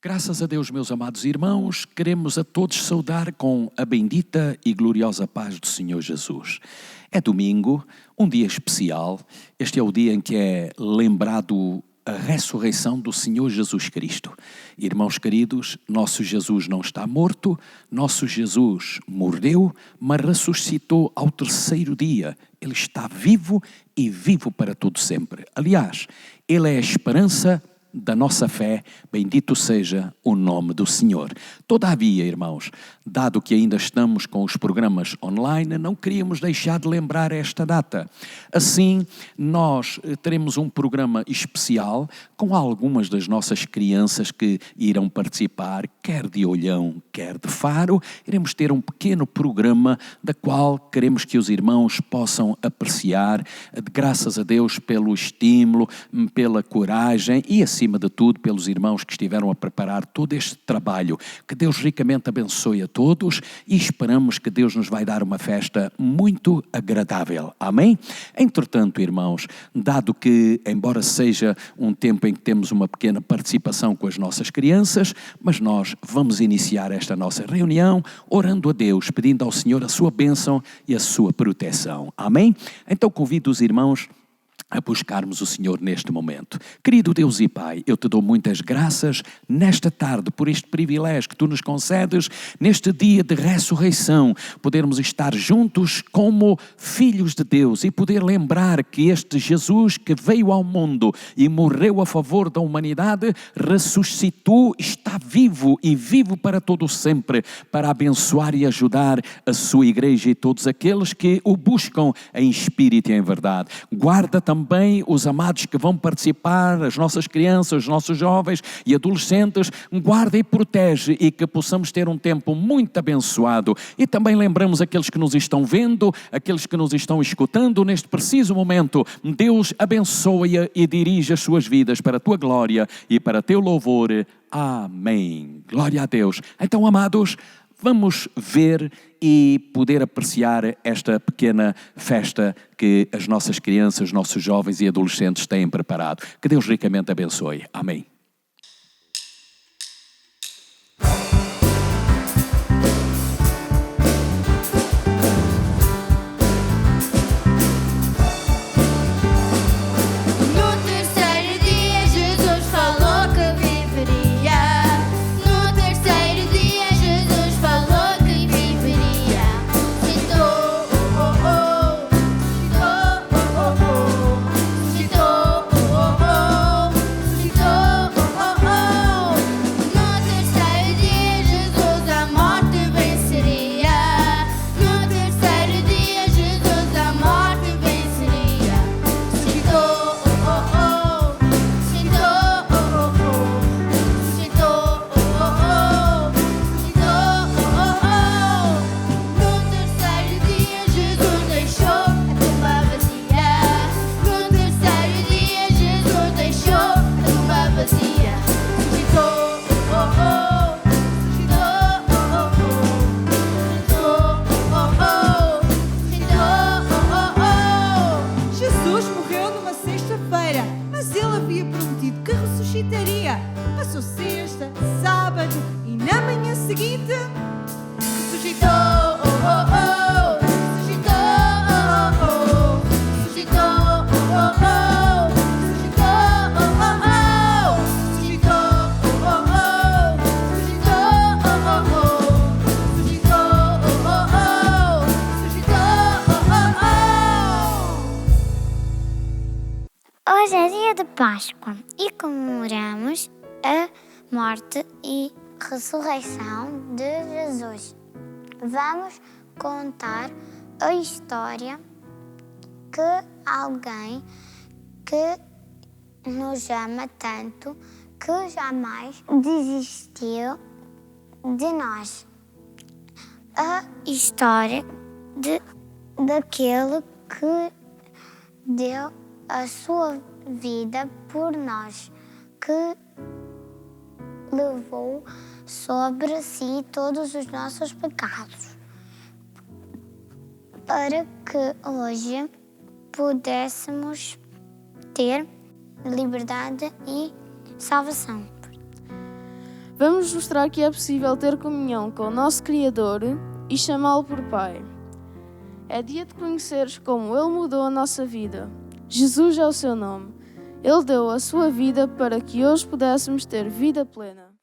Graças a Deus, meus amados irmãos, queremos a todos saudar com a bendita e gloriosa paz do Senhor Jesus. É domingo, um dia especial. Este é o dia em que é lembrado a ressurreição do Senhor Jesus Cristo. Irmãos queridos, nosso Jesus não está morto, nosso Jesus morreu, mas ressuscitou ao terceiro dia. Ele está vivo e vivo para todo sempre. Aliás, Ele é a esperança da nossa fé, bendito seja o nome do Senhor. Todavia, irmãos, dado que ainda estamos com os programas online, não queríamos deixar de lembrar esta data. Assim, nós teremos um programa especial com algumas das nossas crianças que irão participar, quer de Olhão, quer de Faro. Iremos ter um pequeno programa da qual queremos que os irmãos possam apreciar, graças a Deus pelo estímulo, pela coragem e acima de tudo pelos irmãos que estiveram a preparar todo este trabalho. Que Deus ricamente abençoe a todos e esperamos que Deus nos vai dar uma festa muito agradável. Amém? Entretanto, irmãos, dado que, embora seja um tempo em que temos uma pequena participação com as nossas crianças, mas nós vamos iniciar esta nossa reunião orando a Deus, pedindo ao Senhor a sua bênção e a sua proteção. Amém? Então convido os irmãos a buscarmos o Senhor neste momento. Querido Deus e Pai, eu te dou muitas graças nesta tarde por este privilégio que tu nos concedes neste dia de ressurreição, podermos estar juntos como filhos de Deus e poder lembrar que este Jesus que veio ao mundo e morreu a favor da humanidade, ressuscitou, está vivo e vivo para todo sempre, para abençoar e ajudar a sua igreja e todos aqueles que o buscam em espírito e em verdade. Guarda também os amados que vão participar, as nossas crianças, os nossos jovens e adolescentes, guarda e protege e que possamos ter um tempo muito abençoado. E também lembramos aqueles que nos estão vendo, aqueles que nos estão escutando neste preciso momento. Deus abençoe e dirige as suas vidas para a tua glória e para teu louvor. Amém. Glória a Deus. Então, amados, vamos ver e poder apreciar esta pequena festa que as nossas crianças, os nossos jovens e adolescentes têm preparado. Que Deus ricamente abençoe. Amém. Passou sexta, sábado e na manhã seguinte ressuscitou, ressuscitou, ressuscitou, Hoje é dia de Páscoa e comemoramos a morte e ressurreição de Jesus. Vamos contar a história que alguém que nos ama tanto que jamais desistiu de nós. A história daquele que deu a sua vida por nós, que levou sobre si todos os nossos pecados, para que hoje pudéssemos ter liberdade e salvação. Vamos mostrar que é possível ter comunhão com o nosso Criador e chamá-lo por Pai. É dia de conheceres como Ele mudou a nossa vida. Jesus é o seu nome. Ele deu a sua vida para que hoje pudéssemos ter vida plena.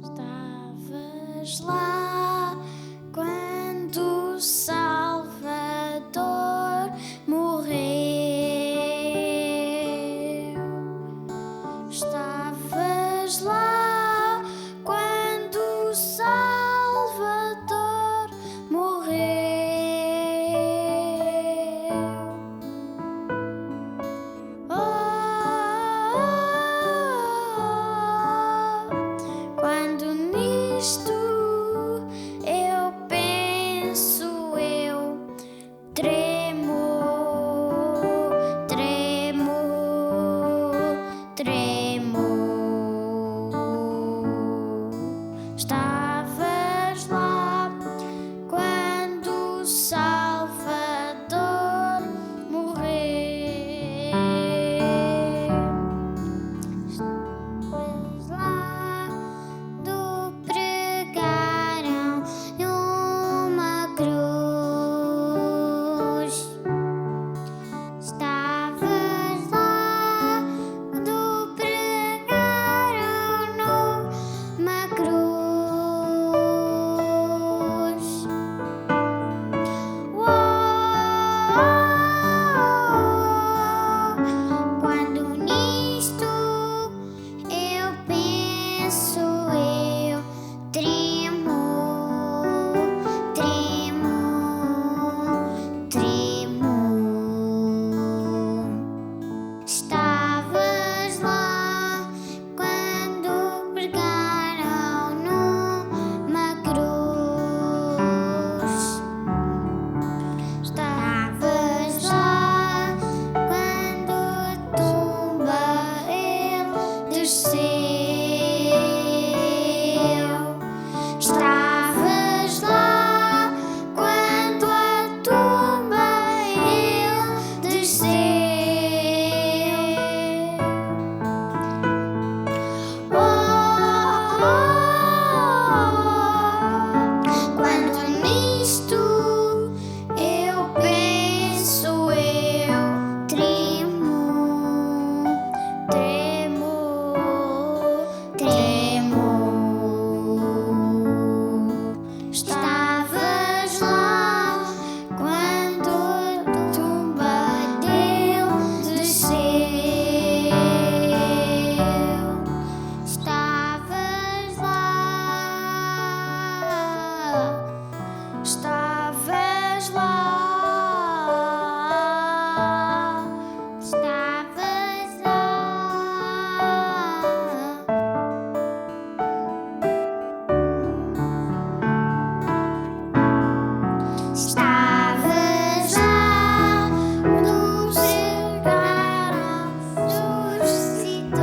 Estavas lá quando o Salvador morreu. Estavas lá quando o Salvador morreu. Quando nisto eu penso, eu tremo, tremo, tremo. Estavas lá quando o Salvador morreu. Estavas lá do pregaram numa cruz. Estavas lá do pregaram numa cruz. Quando nisto eu penso, eu tremo, tremo, tremo. Estavas lá quando pregaram numa cruz. Estavas lá quando a tumba ele desceu. Estavas lá quando a tumba ele desceu. Quando nisto eu penso, eu tremo, tremo, tremo. Estavas lá quando a tumba dele desceu. Estavas lá. Estavas lá. Estavas lá. Estavas lá quando chegaram, ressuscitou.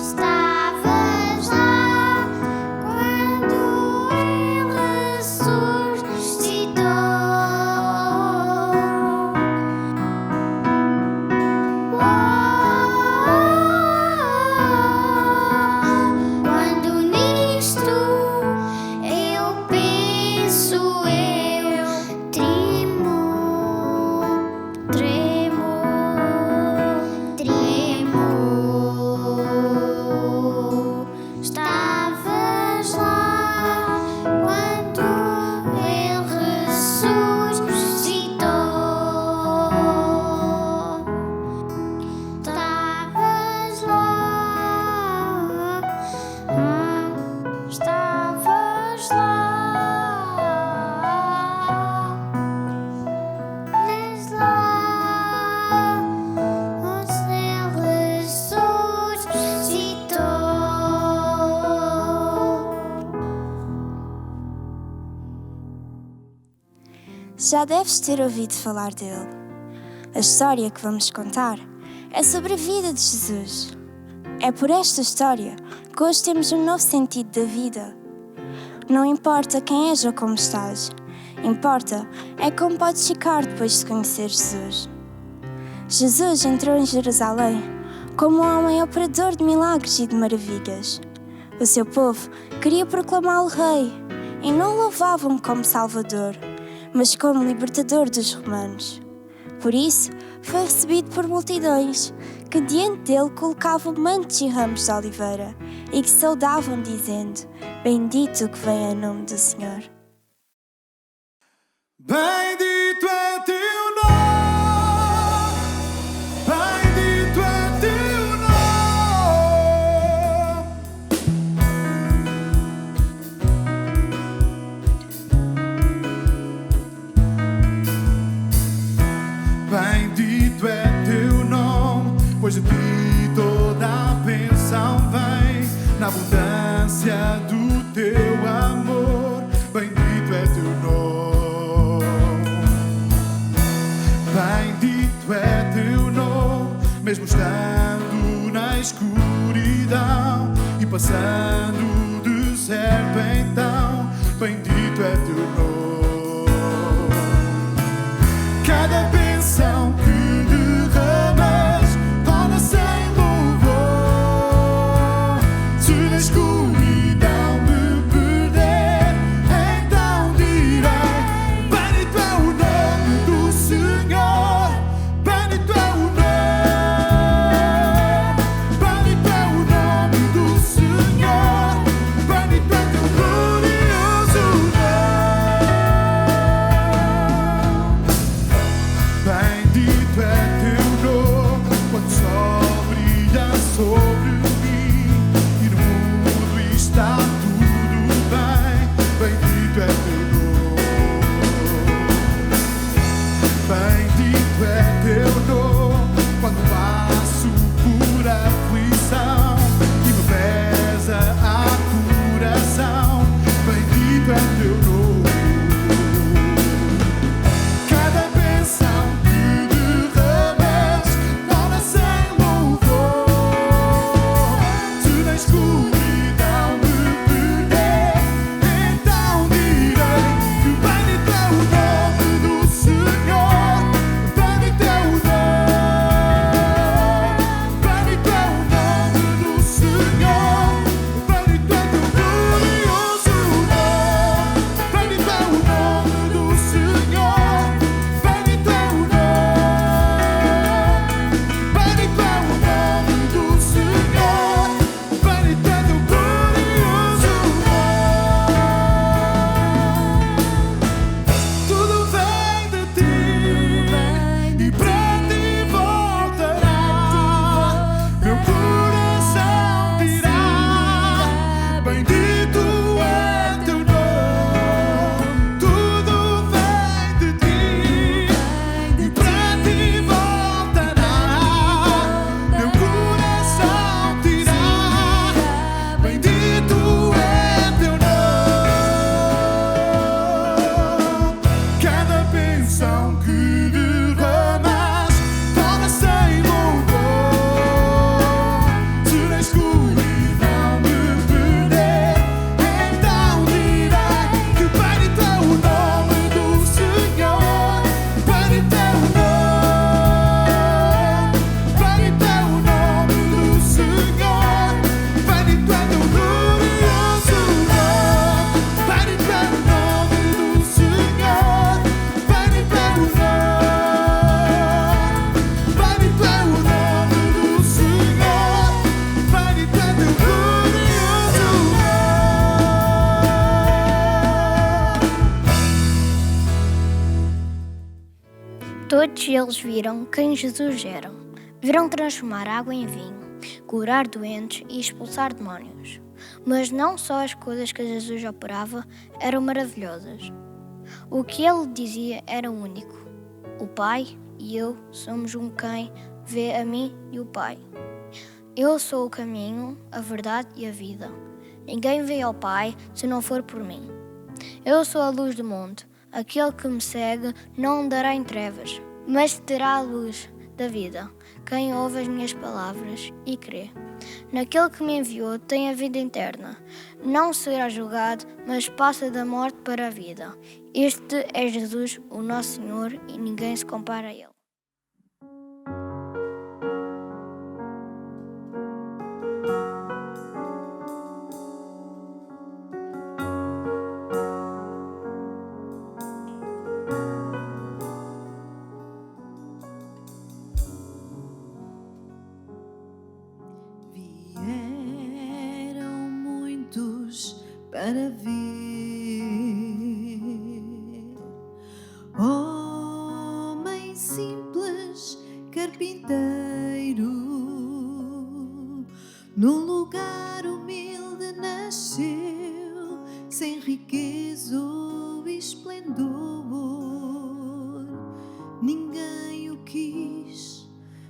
Estavas lá quando ele ressuscitou. Quando nisto eu Já deves ter ouvido falar dele. A história que vamos contar é sobre a vida de Jesus. É por esta história que hoje temos um novo sentido da vida. Não importa quem és ou como estás, importa é como podes ficar depois de conhecer Jesus. Jesus entrou em Jerusalém como um homem operador de milagres e de maravilhas. O seu povo queria proclamá-lo rei e não o louvavam como Salvador, mas como libertador dos romanos. Por isso, foi recebido por multidões que diante dele colocavam mantos e ramos de oliveira e que saudavam dizendo: Bendito que vem em nome do Senhor. Bendito é teu nome, bendito é teu nome. Bendito é teu nome, pois de ti toda a bênção vem, na abundância do teu amor. Bendito é teu nome, bendito é teu nome, mesmo estando na escuridão e passando o deserto, então, bendito é teu nome. Cada bênção que derramas torna-se em louvor. Se na escuridão me perder, então direi: bendito é o nome do Senhor, bendito é o nome, bendito é o nome do Senhor, bendito é teu glorioso nome. Bendito é teu nome, quando o sol brilha sobre mim e no mundo está tudo bem. Bendito é teu nome, bendito é teu nome, quando passo por aflição e me pesa a coração. Bendito é teu nome. Cada bênção que derramas torna-se em louvor. Se na escuridão me perder, então direi que bendito é o nome do Senhor, bendito é o nome, bendito é o nome do Senhor, bendito é teu glorioso nome, bendito é o nome do Senhor, bendito é o nome, bendito é o nome do Senhor, bendito é teu glorioso nome. Tudo vem de ti e para ti voltará. Meu coração dirá: bendito é teu nome. Tudo vem de ti e para ti voltará. Meu coração dirá: bendito é teu nome. Cada bênção que derramas torna-se em louvor. Se na escuridão me perder, então direi que bendito é o nome do Senhor, bendito é o nome, bendito é o nome do Senhor, bendito é teu glorioso nome, bendito é o nome do Senhor, bendito é o nome, bendito é o nome do Senhor, bendito é teu glorioso nome. Todos eles viram quem Jesus era. Viram transformar água em vinho, curar doentes e expulsar demónios. Mas não só as coisas que Jesus operava eram maravilhosas. O que ele dizia era único. O Pai e eu somos um quem vê a mim e o Pai. Eu sou o caminho, a verdade e a vida. Ninguém vê ao Pai se não for por mim. Eu sou a luz do mundo. Aquele que me segue não andará em trevas, mas terá a luz da vida. Quem ouve as minhas palavras e crê naquele que me enviou tem a vida eterna. Não será julgado, mas passa da morte para a vida. Este é Jesus, o nosso Senhor, e ninguém se compara a Ele. Vieram muitos para ver homem simples, carpinteiro, num lugar humilde nasceu, sem riqueza ou esplendor, ninguém o quis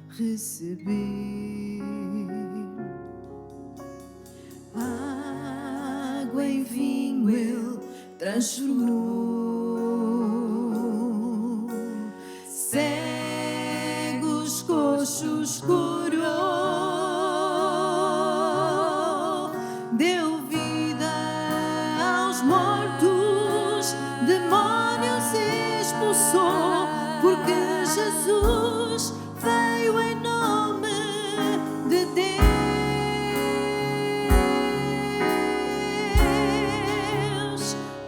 receber. Água em vinho ele transformou, cegos, coxos curou, deu vida aos mortos, demónios expulsou, porque Jesus veio em nome de Deus.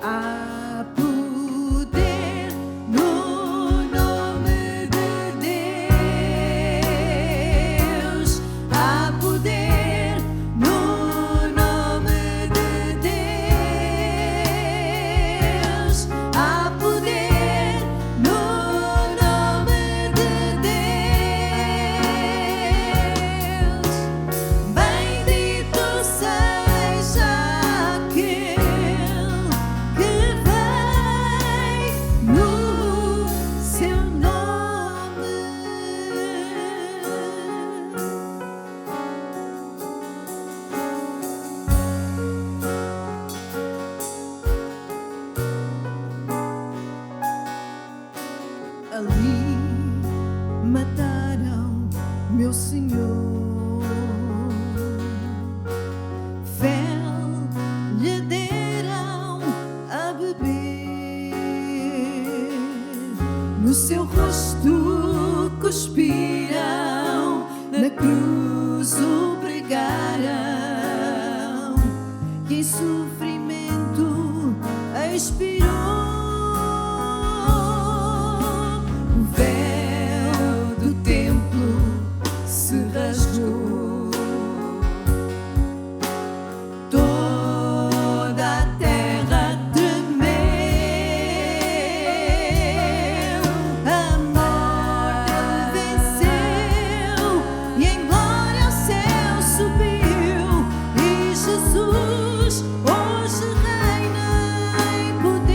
Há poder no nome de Deus. Há poder no nome de Deus. Há poder no nome de Deus. Bendito seja aquele que vem no seu nome. Ali mataram meu Senhor, fel lhe deram a beber, no seu rosto cuspiram, na cruz o pregaram, e em sofrimento expirou. O véu do templo se rasgou, toda a terra tremeu, a morte venceu e em glória ao céu subiu, e Jesus hoje reina em poder.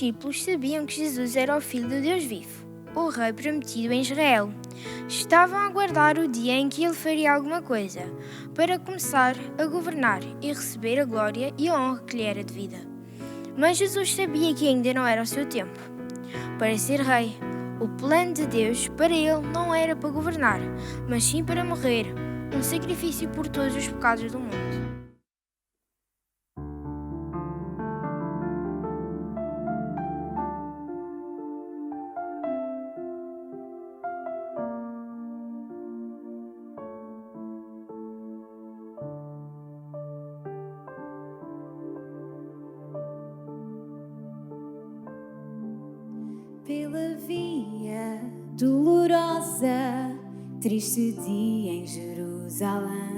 discípulos sabiam que Jesus era o Filho do Deus vivo, o Rei prometido em Israel. Estavam a aguardar o dia em que ele faria alguma coisa para começar a governar e receber a glória e a honra que lhe era devida. Mas Jesus sabia que ainda não era o seu tempo para ser rei. O plano de Deus para ele não era para governar, mas sim para morrer, um sacrifício por todos os pecados do mundo. Pela via dolorosa, triste dia em Jerusalém,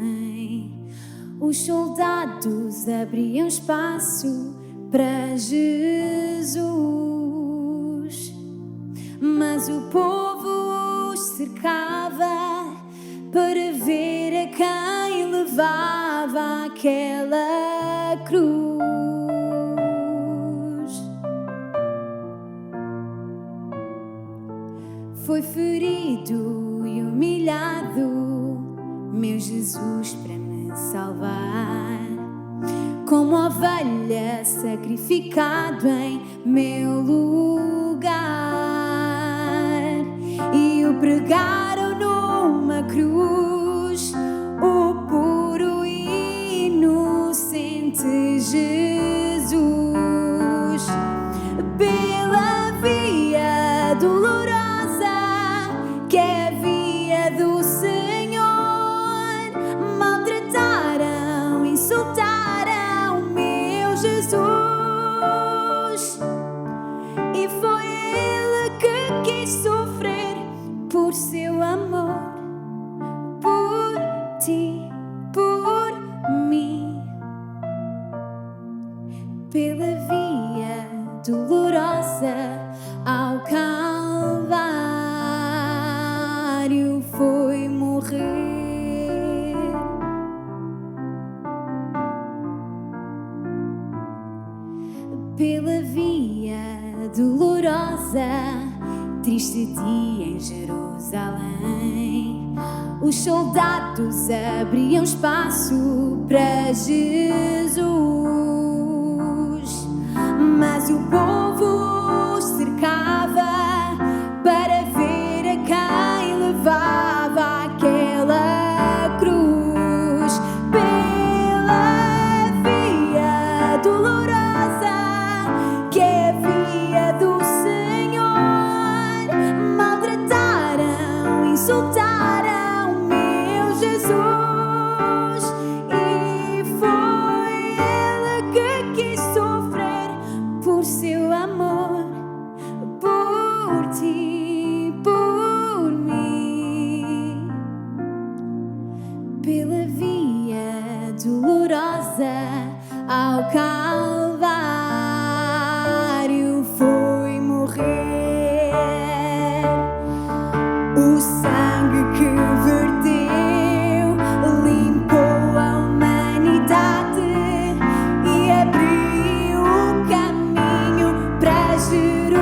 os soldados abriam espaço para Jesus, mas o povo os cercava para ver a quem levava aquela cruz. Foi ferido e humilhado, meu Jesus, para me salvar. Como ovelha sacrificado em meu lugar. E o pregaram numa cruz, o puro e inocente Jesus. Pela via dolorosa, que é a via do Senhor, maltrataram, insultaram meu Jesus. E foi Ele que quis sofrer por seu amor, por ti, por mim. Pela via dolorosa ao Calvário foi morrer. Pela via dolorosa, triste dia em Jerusalém, os soldados abriam espaço para Jesus, mas o povo os cercava para ver a quem levava aquela cruz. Pela via dolorosa, que é a via do Senhor, maltrataram, insultaram meu Jesus. E foi Ele que quis sofrer por seu amor, por ti, por mim. Pela via dolorosa ao Calvário foi morrer. O sangue que verteu limpou a humanidade e abriu o caminho para Jerusalém.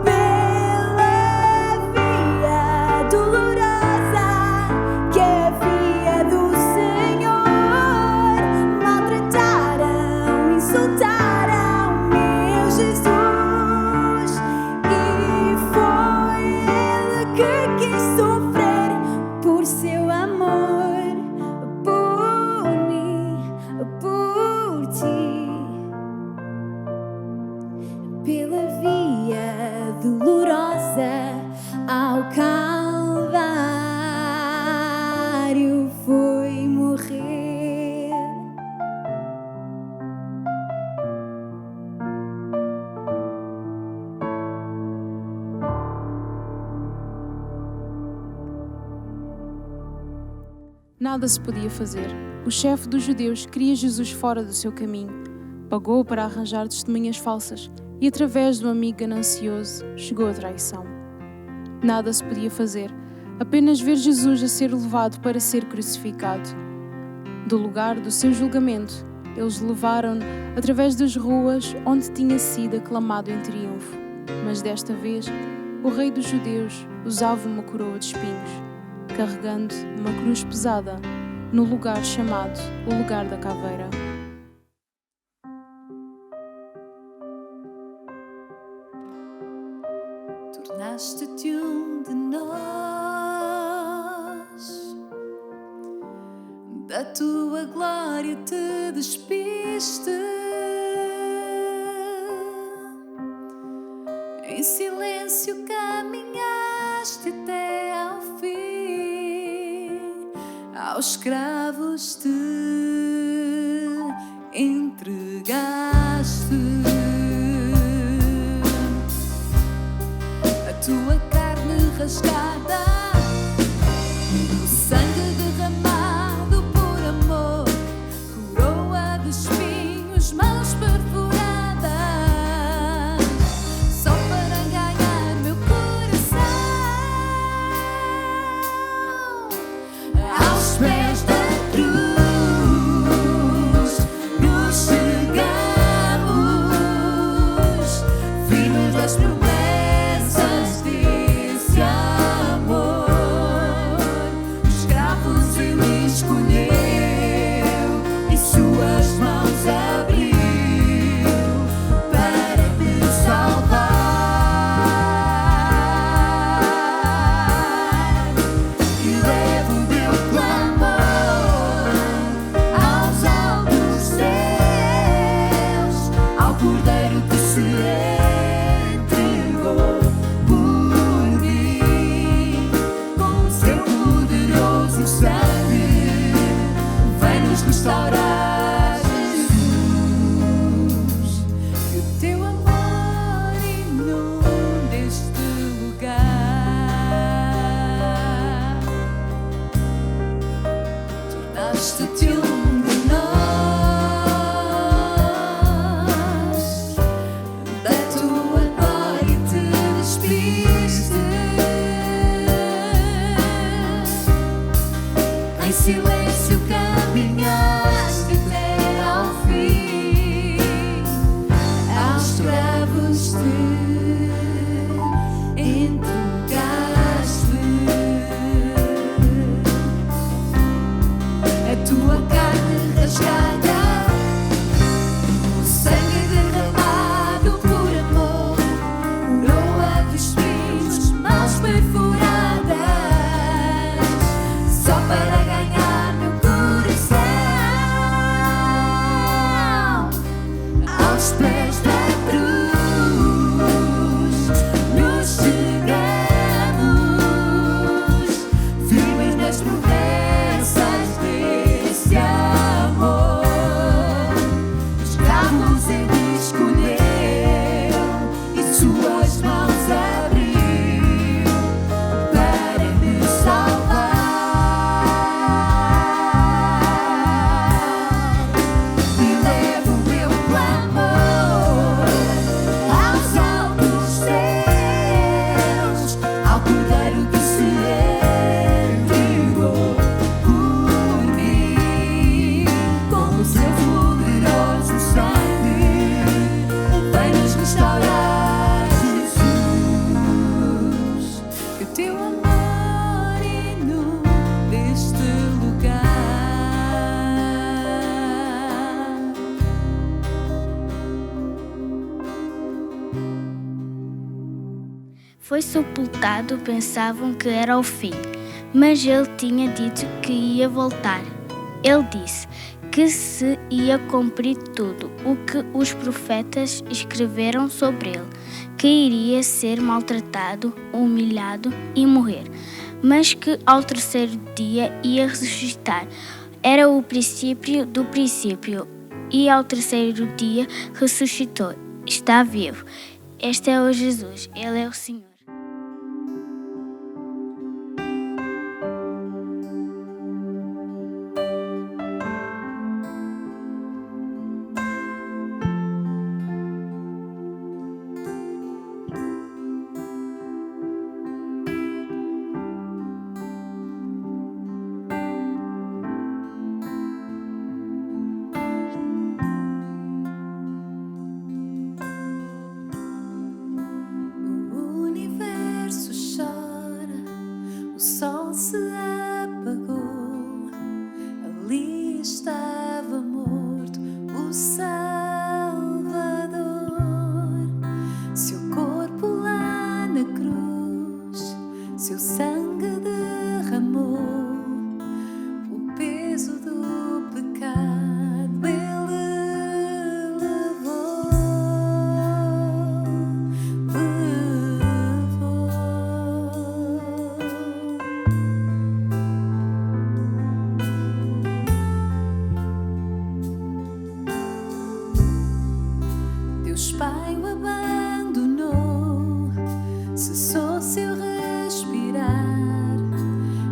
Pela via dolorosa, que é a via do Senhor, maltrataram, insultaram meu Jesus. E foi Ele que quis sofrer por seu amor, por mim, por ti. Pela via dolorosa ao Calvário foi morrer. Nada se podia fazer. O chefe dos judeus queria Jesus fora do seu caminho. Pagou para arranjar testemunhas falsas e, através do amigo ganancioso, chegou à traição. Nada se podia fazer, apenas ver Jesus a ser levado para ser crucificado. do lugar do seu julgamento, eles levaram-no através das ruas onde tinha sido aclamado em triunfo. Mas desta vez, o rei dos judeus usava uma coroa de espinhos, carregando uma cruz pesada, no lugar chamado o lugar da caveira. Tornaste-te um de nós, da tua glória te despiste, em silêncio caminhaste até ao fim, aos escravos te entregaste. A tua carne rasgada, o sangue derramado por amor, coroa de espinhos, mãos perfuradas, só para ganhar meu coração. Aos pés da cruz nos chegamos, firmes das promessas desse amor. Escravos ele escolheu e suas mãos abriu para te salvar. E leva o teu clamor aos altos céus, ao Cordeiro que se entregou por mim. Com o seu poderoso sangue vem-nos restaurar, Jesus. Que o teu amor inunde este lugar. Tornaste-te um de nós, da tua glória te despiste, em silêncio caminhaste até ao fim, aos escravos te entregaste. A tua carne rasgada, o sangue derramado por amor, coroa de espinhos, mãos perfuradas, só para ganhar meu coração. Aos pés da cruz nos chegamos, firmes nas promessas desse amor. Escravos ele escolheu e suas mãos abriu para me salvar. E levo o meu clamor aos altos céus, ao Cordeiro que se entregou por mim. Com o seu poderoso sangue vem-nos restaurar, Jesus. Que o teu amor inunde este lugar. Foi sepultado, pensavam que era o fim, mas ele tinha dito que ia voltar. Ele disse que se ia cumprir tudo o que os profetas escreveram sobre ele, que iria ser maltratado, humilhado e morrer, mas que ao terceiro dia ia ressuscitar. Era o princípio do princípio, e ao terceiro dia ressuscitou. Está vivo. Este é o Jesus, Ele é o Senhor. Ali estava morto o Salvador, seu corpo lá na cruz, seu sangue derramou, o peso do pecado ele levou. Deus Pai o abandonou, cessou seu respirar,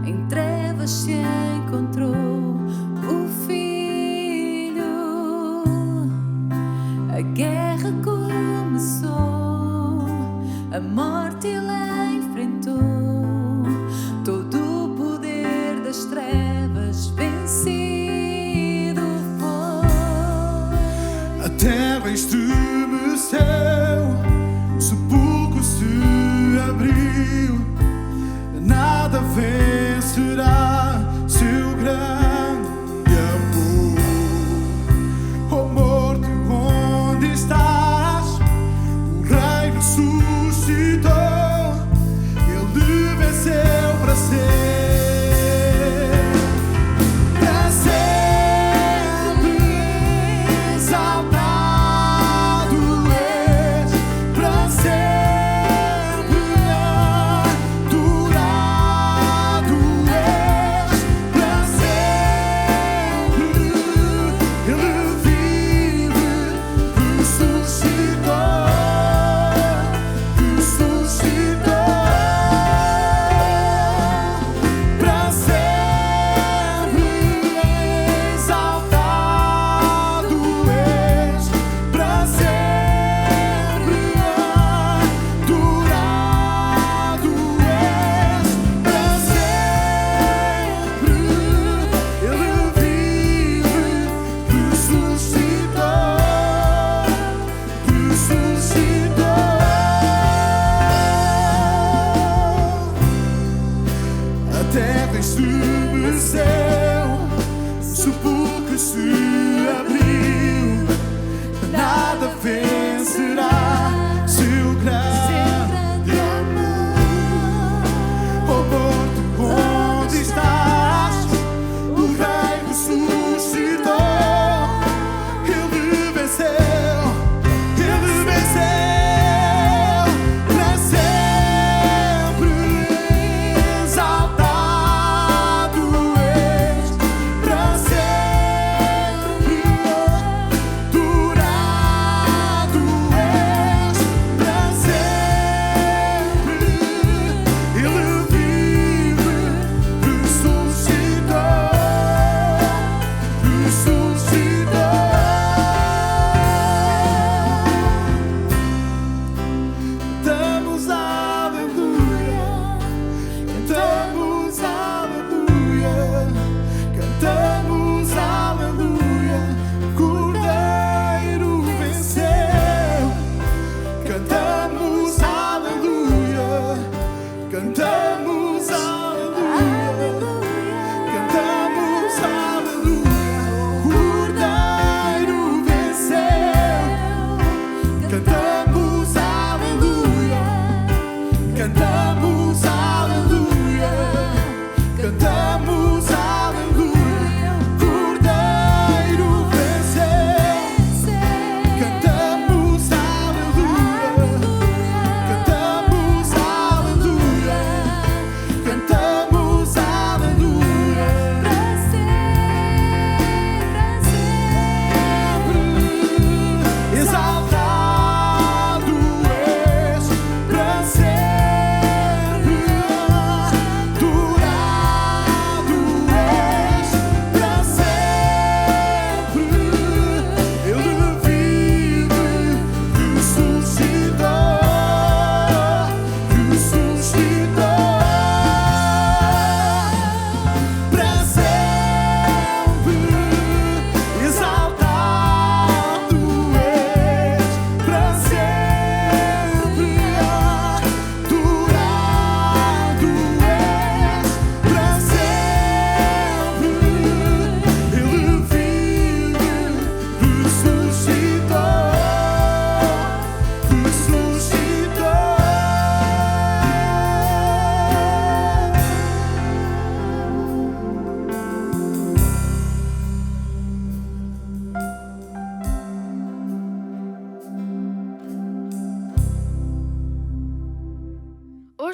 em trevas se encontrou o Filho. A guerra começou, a morte ele enfrentou, todo o poder das trevas vencido foi. A terra estremeceu, o sepulcro se abriu, nada vencerá seu grande amor. Oh morte, onde estás? O Rei ressuscitou, ele venceu para sempre, para sempre exaltado és, para sempre adorado és, para sempre ele vive, ressuscitou, para sempre exaltado és, para sempre adorado és, para sempre ele vive, ressuscitou. A terra estremeceu, o sepulcro se abriu, nada vencerá seu grande amor. Oh morte, onde estás? O Rei ressuscitou, ele venceu, para sempre exaltado és, para sempre adorado és,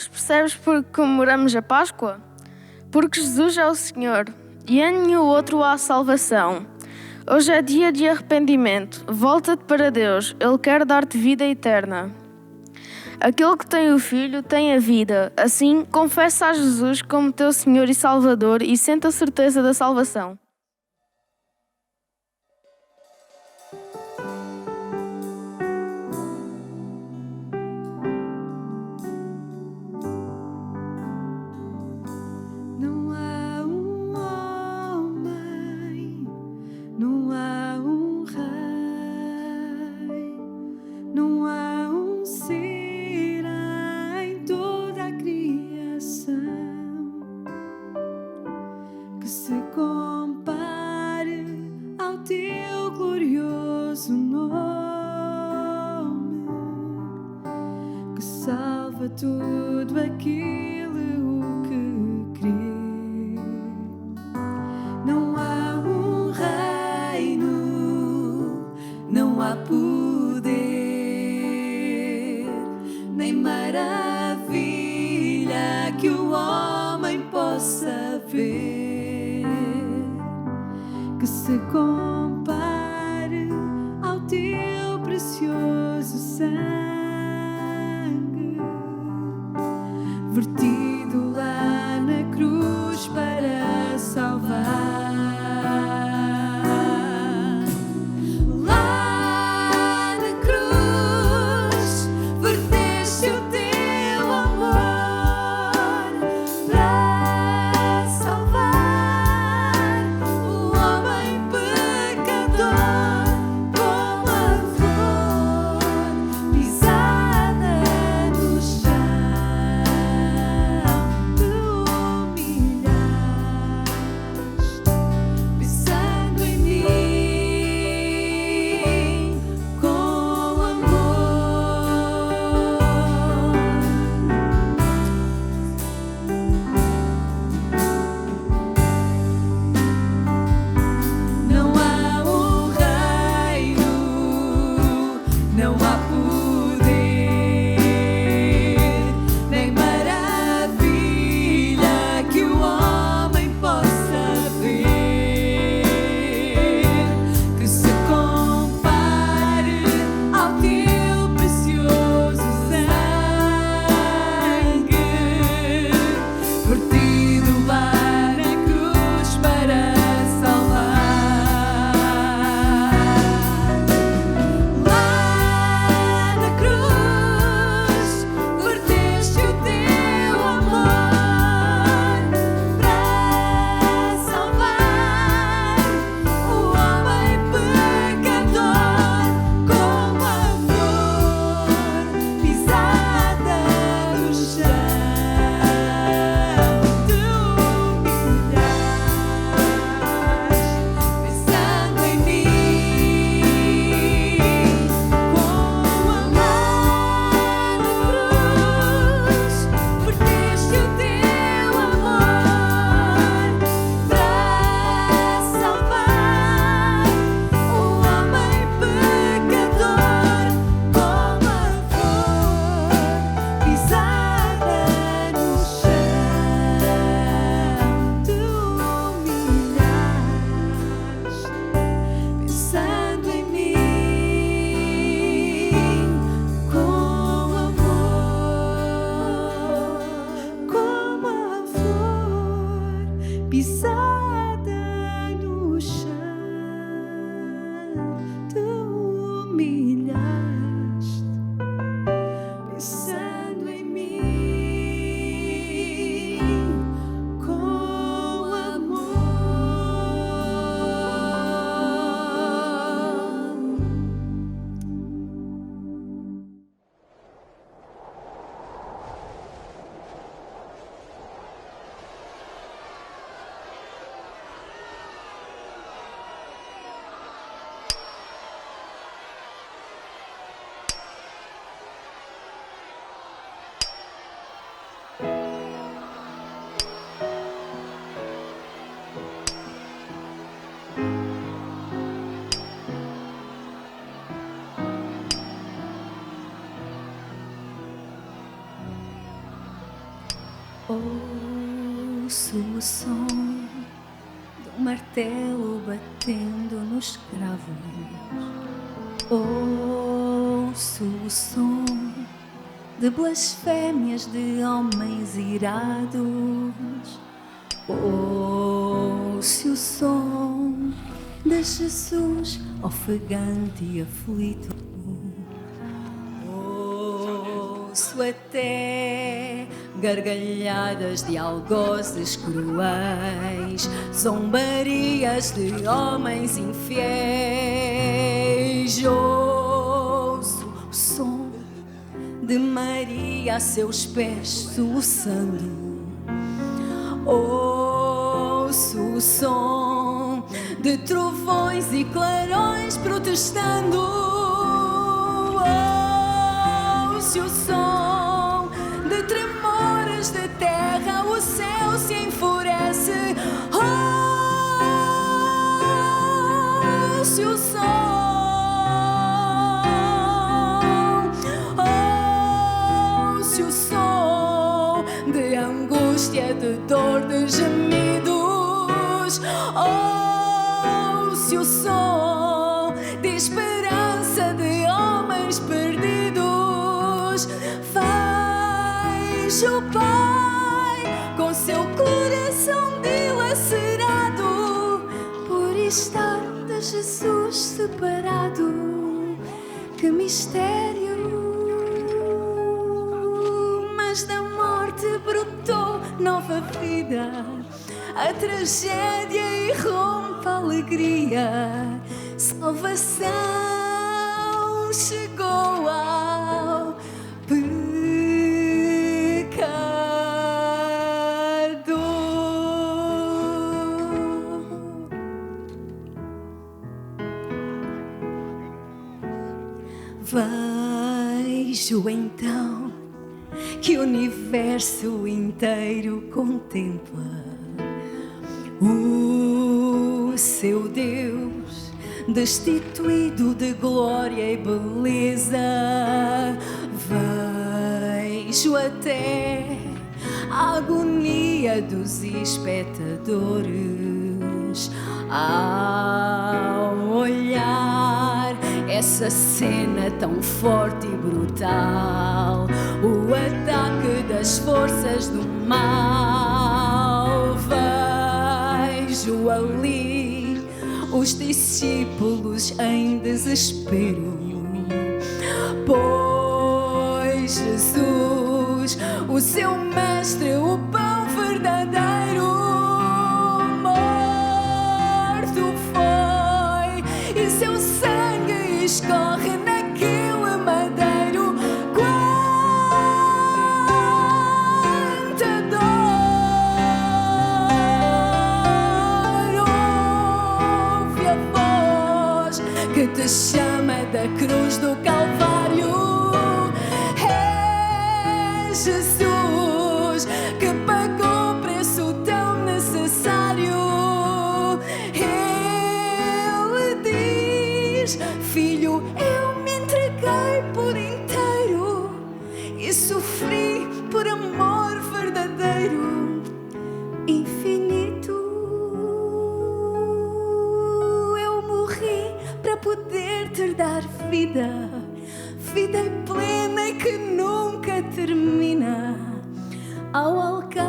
Hoje percebes por que comemoramos a Páscoa? Porque Jesus é o Senhor e em nenhum outro há salvação. Hoje é dia de arrependimento. Volta-te para Deus, Ele quer dar-te vida eterna. Aquele que tem o Filho tem a vida. Assim, confessa a Jesus como teu Senhor e Salvador e sente a certeza da salvação. Não há um homem, não há um rei, não há um ser em toda a criação que se compare ao teu glorioso nome, que salva tudo aquilo que crê. Não há um reino, não há poder, nem maravilha que o homem possa ver, que se compare ao teu precioso sangue, vertido lá na cruz para salvar. Lá na cruz verteste o teu amor para salvar o homem pecador. Ouço o som de um martelo batendo nos cravos. Ouço o som de blasfémias de homens irados. Ouço o som de Jesus ofegante e aflito. Ouço até gargalhadas de algozes cruéis, zombarias de homens infiéis. Ouço o som de Maria a seus pés soluçando. Ouço o som de trovões e clarões protestando. Ouço o som de tremores de terra, o céu se enfurece. Ouço o som, ouço o som de angústia, de dor, de gemidos. Ouço o som de esperança de homens perdidos. Vejo o Pai com seu coração dilacerado por estar de Jesus separado. Que mistério! Mas da morte brotou nova vida, a tragédia irrompe a alegria. Salvação chegou ao pecador. Vejo então que o universo inteiro contempla o seu Deus, destituído de glória e beleza. Vejo até a agonia dos espectadores ao olhar essa cena tão forte e brutal, o ataque das forças do mal. Vejo ali os discípulos em desespero, pois Jesus, o seu mestre, o pão verdadeiro, morto foi e seu sangue escorre naquele madeiro. Quanta dor! Ouve a voz que te chama da cruz do Calvário. É Jesus que pagou o preço tão necessário. Ele diz: Filho, eu me entreguei por inteiro e sofri por amor verdadeiro, infinito. Eu morri para poder te dar vida, vida plena e que nunca termina, ao alcance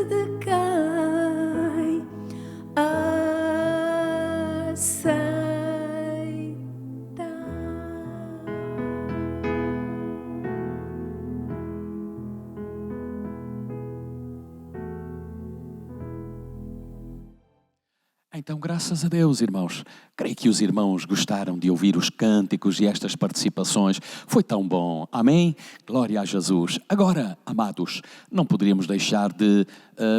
de quem aceita. Então, graças a Deus, irmãos. Creio que os irmãos gostaram de ouvir os cânticos e estas participações. Foi tão bom. Amém? Glória a Jesus. Agora, amados, não poderíamos deixar de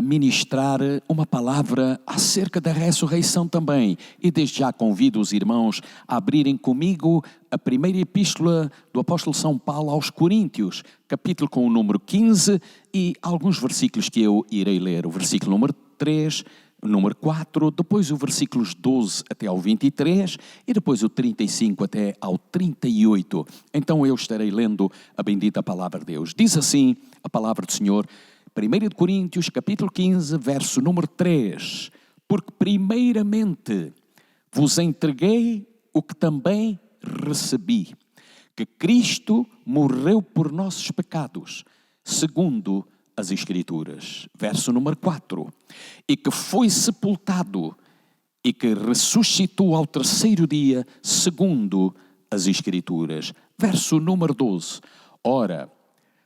ministrar uma palavra acerca da ressurreição também. E desde já convido os irmãos a abrirem comigo a primeira epístola do apóstolo São Paulo aos Coríntios, capítulo com o número 15 e alguns versículos que eu irei ler. O versículo número 3, número 4, depois o versículos 12 até ao 23 e depois o 35 até ao 38. Então eu estarei lendo a bendita palavra de Deus. Diz assim a palavra do Senhor, 1 Coríntios capítulo 15, verso número 3. Porque primeiramente vos entreguei o que também recebi, que Cristo morreu por nossos pecados, segundo as Escrituras. Verso número 4. E que foi sepultado e que ressuscitou ao terceiro dia, segundo as Escrituras. Verso número 12. Ora,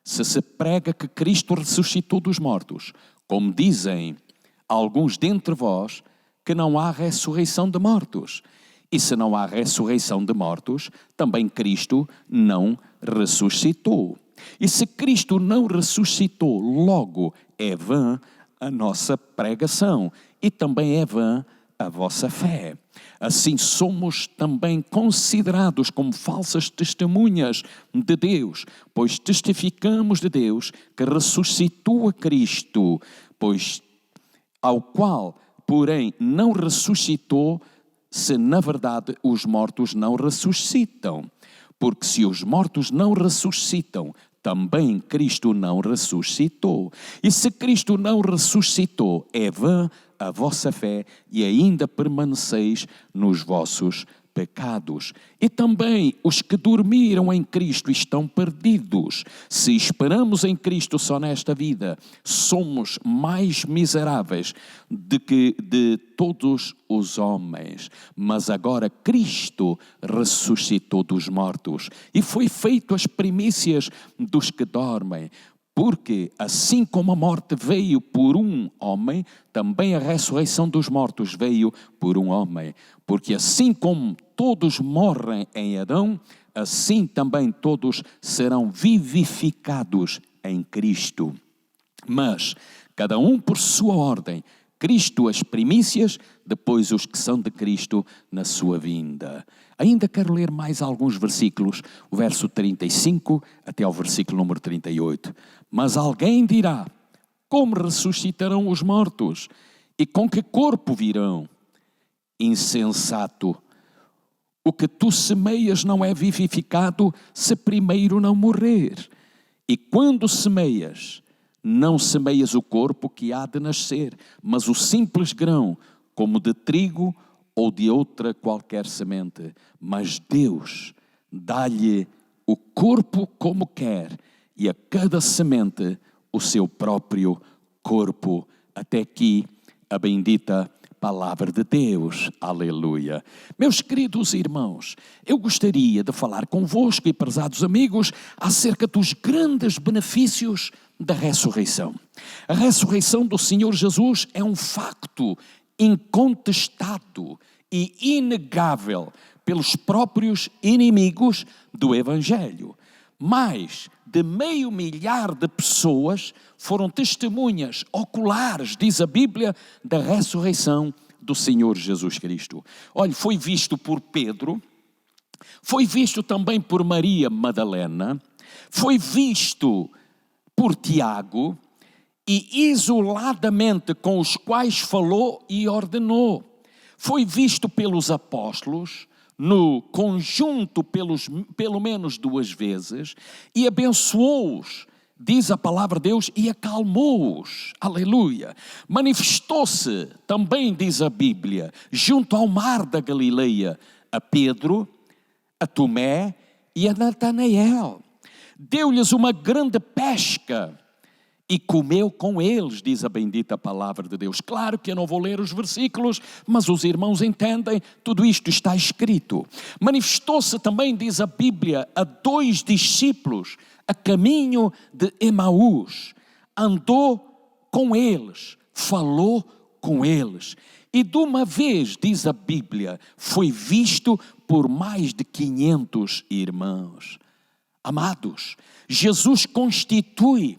se prega que Cristo ressuscitou dos mortos, como dizem alguns dentre vós, que não há ressurreição de mortos. E se não há ressurreição de mortos, também Cristo não ressuscitou. E se Cristo não ressuscitou, logo é vã a nossa pregação e também é vã a vossa fé. Assim somos também considerados como falsas testemunhas de Deus, pois testificamos de Deus que ressuscitou a Cristo, pois ao qual, porém, não ressuscitou, se na verdade os mortos não ressuscitam. Porque se os mortos não ressuscitam, também Cristo não ressuscitou. E se Cristo não ressuscitou, é vã a vossa fé e ainda permaneceis nos vossos pecados. E também os que dormiram em Cristo estão perdidos. Se esperamos em Cristo só nesta vida, somos mais miseráveis do que de todos os homens. Mas agora Cristo ressuscitou dos mortos e foi feito as primícias dos que dormem. Porque assim como a morte veio por um homem, também a ressurreição dos mortos veio por um homem. Porque assim como todos morrem em Adão, assim também todos serão vivificados em Cristo. Mas cada um por sua ordem, Cristo as primícias, depois os que são de Cristo na sua vinda. Ainda quero ler mais alguns versículos, o verso 35 até ao versículo número 38. Mas alguém dirá, como ressuscitarão os mortos? E com que corpo virão? Insensato! O que tu semeias não é vivificado se primeiro não morrer. E quando semeias, não semeias o corpo que há de nascer, mas o simples grão, como de trigo ou de outra qualquer semente. Mas Deus dá-lhe o corpo como quer, e a cada semente o seu próprio corpo. Até aqui a bendita palavra de Deus. Aleluia. Meus queridos irmãos, eu gostaria de falar convosco e prezados amigos acerca dos grandes benefícios da ressurreição. A ressurreição do Senhor Jesus é um facto incontestado e inegável pelos próprios inimigos do Evangelho. Mais de 500 mil de pessoas foram testemunhas oculares, diz a Bíblia, da ressurreição do Senhor Jesus Cristo. Olha, foi visto por Pedro, foi visto também por Maria Madalena, foi visto por Tiago e isoladamente com os quais falou e ordenou. Foi visto pelos apóstolos, no conjunto pelo menos 2 vezes, e abençoou-os, diz a palavra de Deus, e acalmou-os. Aleluia. Manifestou-se também, diz a Bíblia, junto ao mar da Galileia, a Pedro, a Tomé e a Natanael. Deu-lhes uma grande pesca e comeu com eles, diz a bendita palavra de Deus. Claro que eu não vou ler os versículos, mas os irmãos entendem, tudo isto está escrito. Manifestou-se também, diz a Bíblia, a 2 discípulos a caminho de Emaús. Andou com eles, falou com eles. E de uma vez, diz a Bíblia, foi visto por mais de 500 irmãos. Amados, Jesus constitui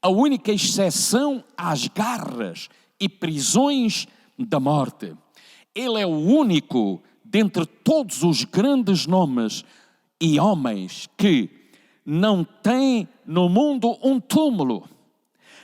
a única exceção às garras e prisões da morte. Ele é o único dentre todos os grandes nomes e homens que não tem no mundo um túmulo,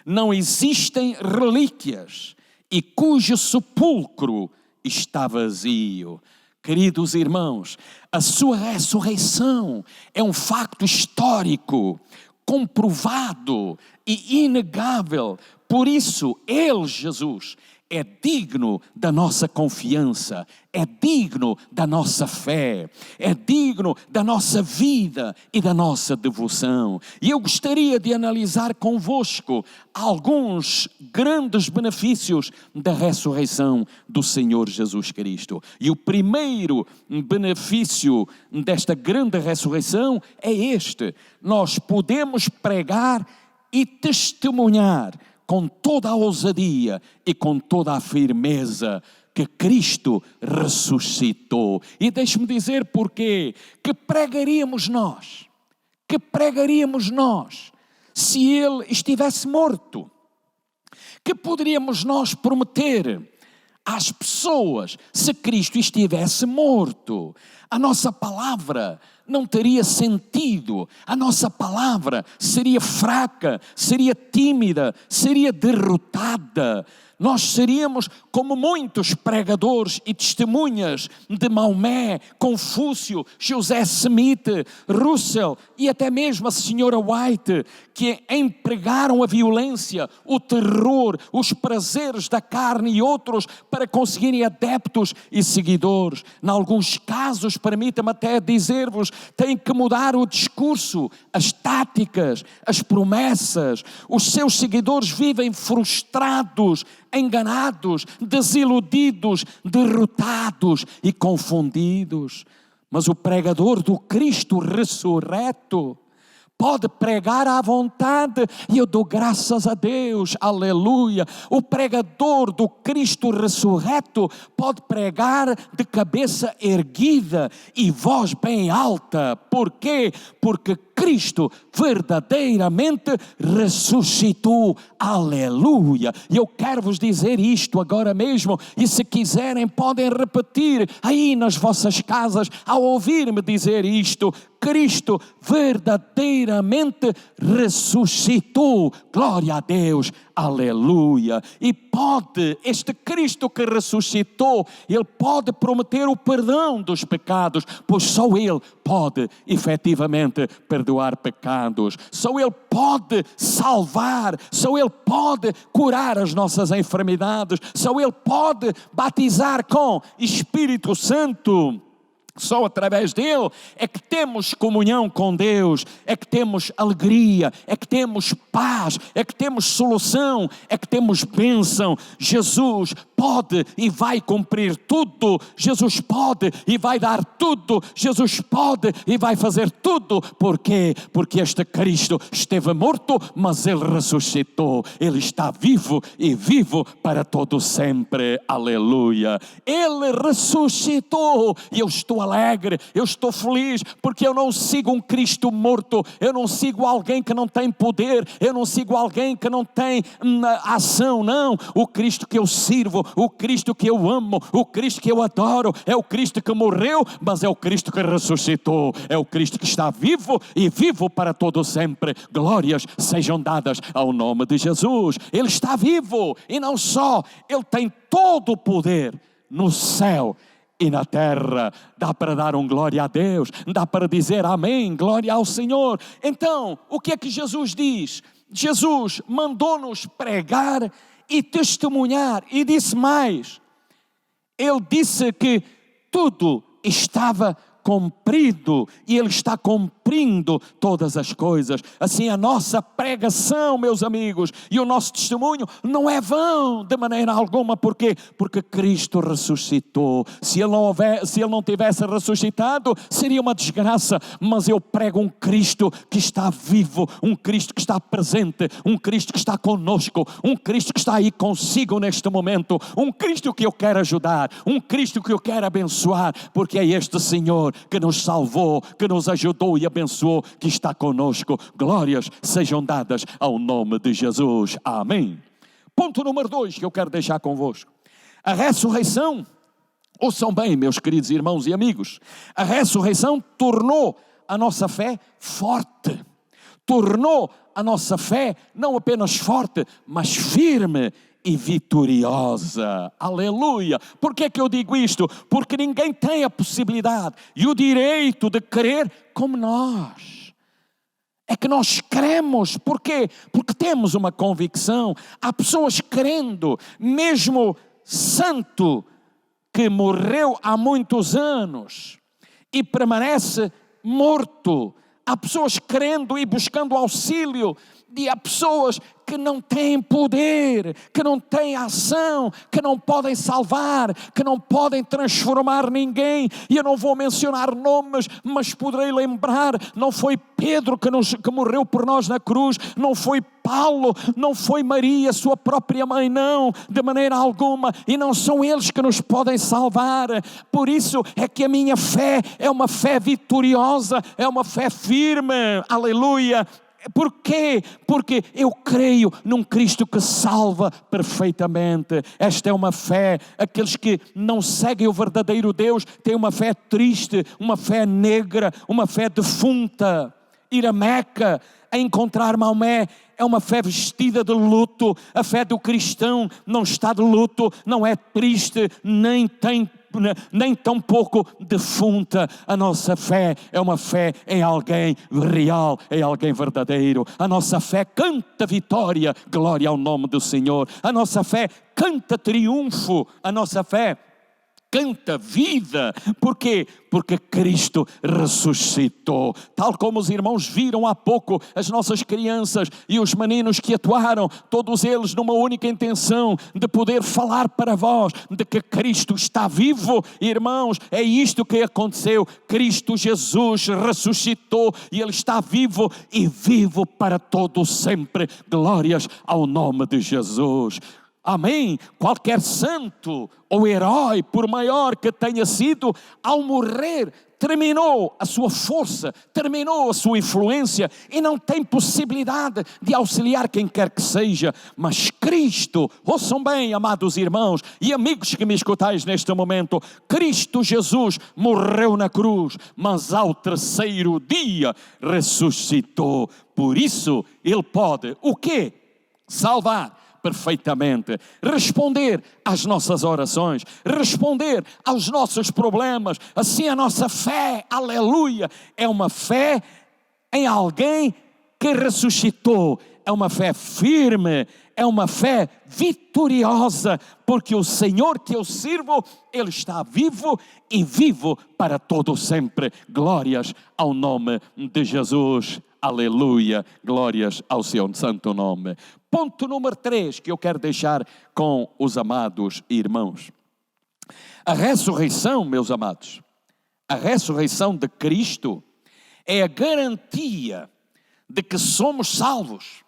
não existem relíquias e cujo sepulcro está vazio. Queridos irmãos, a sua ressurreição é um facto histórico, comprovado e inegável. Por isso, Ele, Jesus, é digno da nossa confiança, é digno da nossa fé, é digno da nossa vida e da nossa devoção. E eu gostaria de analisar convosco alguns grandes benefícios da ressurreição do Senhor Jesus Cristo. E o primeiro benefício desta grande ressurreição é este: nós podemos pregar e testemunhar com toda a ousadia e com toda a firmeza que Cristo ressuscitou. E deixe-me dizer porquê. Que pregaríamos nós se Ele estivesse morto? Que poderíamos nós prometer às pessoas se Cristo estivesse morto? A nossa palavra não teria sentido, a nossa palavra seria fraca, seria tímida, seria derrotada. Nós seríamos como muitos pregadores e testemunhas de Maomé, Confúcio, José Smith, Russell e até mesmo a senhora White, que empregaram a violência, o terror, os prazeres da carne e outros para conseguirem adeptos e seguidores. Em alguns casos, permita-me até dizer-vos, têm que mudar o discurso, as táticas, as promessas. Os seus seguidores vivem frustrados, enganados, desiludidos, derrotados e confundidos. Mas o pregador do Cristo ressurreto pode pregar à vontade, e eu dou graças a Deus, aleluia. O pregador do Cristo ressurreto pode pregar de cabeça erguida e voz bem alta. Por quê? Porque Cristo verdadeiramente ressuscitou, aleluia. E eu quero vos dizer isto agora mesmo, e se quiserem podem repetir aí nas vossas casas, ao ouvir-me dizer isto: Cristo verdadeiramente ressuscitou, glória a Deus, aleluia. E pode, este Cristo que ressuscitou, Ele pode prometer o perdão dos pecados, pois só Ele pode efetivamente perdoar pecados, só Ele pode salvar, só Ele pode curar as nossas enfermidades, só Ele pode batizar com Espírito Santo. Só através dele é que temos comunhão com Deus, é que temos alegria, é que temos paz, é que temos solução, é que temos bênção. Jesus pode e vai cumprir tudo, Jesus pode e vai dar tudo, Jesus pode e vai fazer tudo. Por quê? Porque este Cristo esteve morto, mas Ele ressuscitou, Ele está vivo e vivo para todo sempre, aleluia. Ele ressuscitou e eu estou alegre, eu estou feliz, porque eu não sigo um Cristo morto, eu não sigo alguém que não tem poder, eu não sigo alguém que não tem ação, não. O Cristo que eu sirvo, o Cristo que eu amo, o Cristo que eu adoro, é o Cristo que morreu, mas é o Cristo que ressuscitou, é o Cristo que está vivo e vivo para todo sempre. Glórias sejam dadas ao nome de Jesus. Ele está vivo, e não só, Ele tem todo o poder no céu e na terra. Dá para dar um glória a Deus, dá para dizer amém, glória ao Senhor. Então, o que é que Jesus diz? Jesus mandou-nos pregar e testemunhar, e disse mais. Ele disse que tudo estava cumprido, e Ele está cumprindo todas as coisas. Assim, a nossa pregação, meus amigos, e o nosso testemunho não é vão de maneira alguma. Por quê? Porque Cristo ressuscitou. Se Ele não tivesse ressuscitado, seria uma desgraça. Mas eu prego um Cristo que está vivo, um Cristo que está presente, um Cristo que está conosco, um Cristo que está aí consigo neste momento, um Cristo que eu quero ajudar, um Cristo que eu quero abençoar, porque é este Senhor que nos salvou, que nos ajudou e abençoou, que está conosco. Glórias sejam dadas ao nome de Jesus. Amém. Ponto número 2 que eu quero deixar convosco. A ressurreição, ouçam bem, meus queridos irmãos e amigos, a ressurreição tornou a nossa fé forte. Tornou a nossa fé não apenas forte, mas firme e vitoriosa. Aleluia! Por que é que eu digo isto? Porque ninguém tem a possibilidade e o direito de crer como nós. É que nós cremos. Por quê? Porque temos uma convicção. Há pessoas crendo, mesmo santo que morreu há muitos anos e permanece morto. Há pessoas crendo e buscando auxílio, e há pessoas que não têm poder, que não têm ação, que não podem salvar, que não podem transformar ninguém. E eu não vou mencionar nomes, mas poderei lembrar, não foi Pedro que morreu por nós na cruz, não foi Paulo, não foi Maria, sua própria mãe, não, de maneira alguma, e não são eles que nos podem salvar. Por isso é que a minha fé é uma fé vitoriosa, é uma fé firme, aleluia. Por quê? Porque eu creio num Cristo que salva perfeitamente. Esta é uma fé. Aqueles que não seguem o verdadeiro Deus têm uma fé triste, uma fé negra, uma fé defunta. Ir a Meca, a encontrar Maomé, é uma fé vestida de luto. A fé do cristão não está de luto, não é triste, nem tão pouco defunta. A nossa fé é uma fé em alguém real, em alguém verdadeiro. A nossa fé canta vitória, glória ao nome do Senhor. A nossa fé canta triunfo, a nossa fé canta vida. Por quê? Porque Cristo ressuscitou. Tal como os irmãos viram há pouco, as nossas crianças e os meninos que atuaram, todos eles numa única intenção de poder falar para vós de que Cristo está vivo. Irmãos, é isto que aconteceu. Cristo Jesus ressuscitou e Ele está vivo e vivo para todo sempre. Glórias ao nome de Jesus. Amém? Qualquer santo ou herói, por maior que tenha sido, ao morrer, terminou a sua força, terminou a sua influência e não tem possibilidade de auxiliar quem quer que seja. Mas Cristo, ouçam bem, amados irmãos e amigos que me escutais neste momento, Cristo Jesus morreu na cruz, mas ao terceiro dia ressuscitou. Por isso Ele pode, o quê? Salvar perfeitamente, responder às nossas orações, responder aos nossos problemas. Assim a nossa fé, aleluia, é uma fé em alguém que ressuscitou, é uma fé firme, é uma fé vitoriosa, porque o Senhor que eu sirvo, Ele está vivo e vivo para todo sempre. Glórias ao nome de Jesus. Aleluia, glórias ao seu santo nome. Ponto número 3 que eu quero deixar com os amados irmãos. A ressurreição, meus amados, a ressurreição de Cristo é a garantia de que somos salvos.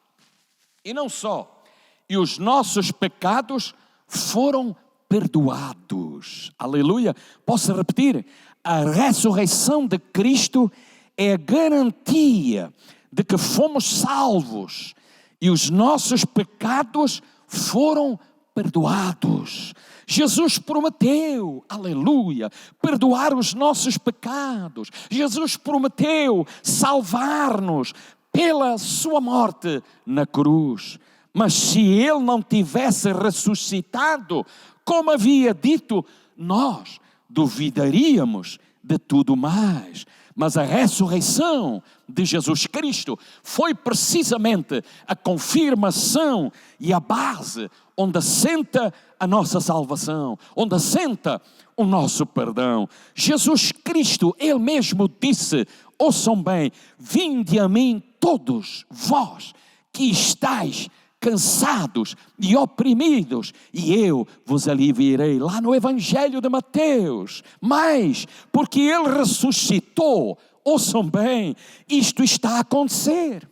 E não só, e os nossos pecados foram perdoados. Aleluia. Posso repetir? A ressurreição de Cristo é a garantia de que fomos salvos e os nossos pecados foram perdoados. Jesus prometeu, aleluia, perdoar os nossos pecados. Jesus prometeu salvar-nos pela sua morte na cruz. Mas se Ele não tivesse ressuscitado, como havia dito, nós duvidaríamos de tudo mais. Mas a ressurreição de Jesus Cristo foi precisamente a confirmação e a base onde assenta a nossa salvação, onde assenta o nosso perdão. Jesus Cristo, Ele mesmo disse, ouçam bem, vinde a mim todos vós que estáis cansados e oprimidos, e eu vos aliviarei, lá no Evangelho de Mateus. Mas, porque Ele ressuscitou, ouçam bem, isto está a acontecer.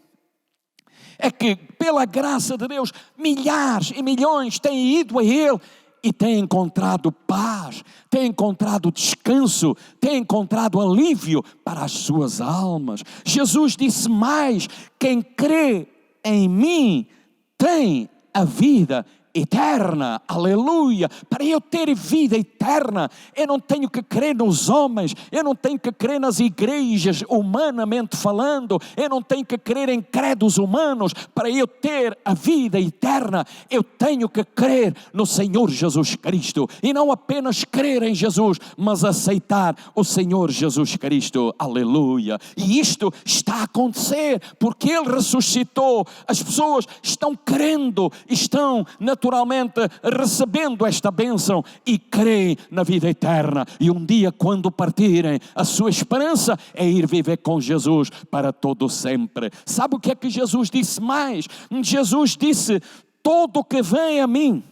É que, pela graça de Deus, milhares e milhões têm ido a Ele e têm encontrado paz, têm encontrado descanso, têm encontrado alívio para as suas almas. Jesus disse mais, quem crê em mim tem a vida eterna, aleluia. Para eu ter vida eterna, eu não tenho que crer nos homens, eu não tenho que crer nas igrejas, humanamente falando, eu não tenho que crer em credos humanos. Para eu ter a vida eterna, eu tenho que crer no Senhor Jesus Cristo, e não apenas crer em Jesus, mas aceitar o Senhor Jesus Cristo, aleluia. E isto está a acontecer, porque Ele ressuscitou. As pessoas estão crendo, estão naturalmente recebendo esta bênção e creem na vida eterna. E um dia, quando partirem, a sua esperança é ir viver com Jesus para todo sempre. Sabe o que é que Jesus disse mais? Jesus disse: todo que vem a mim,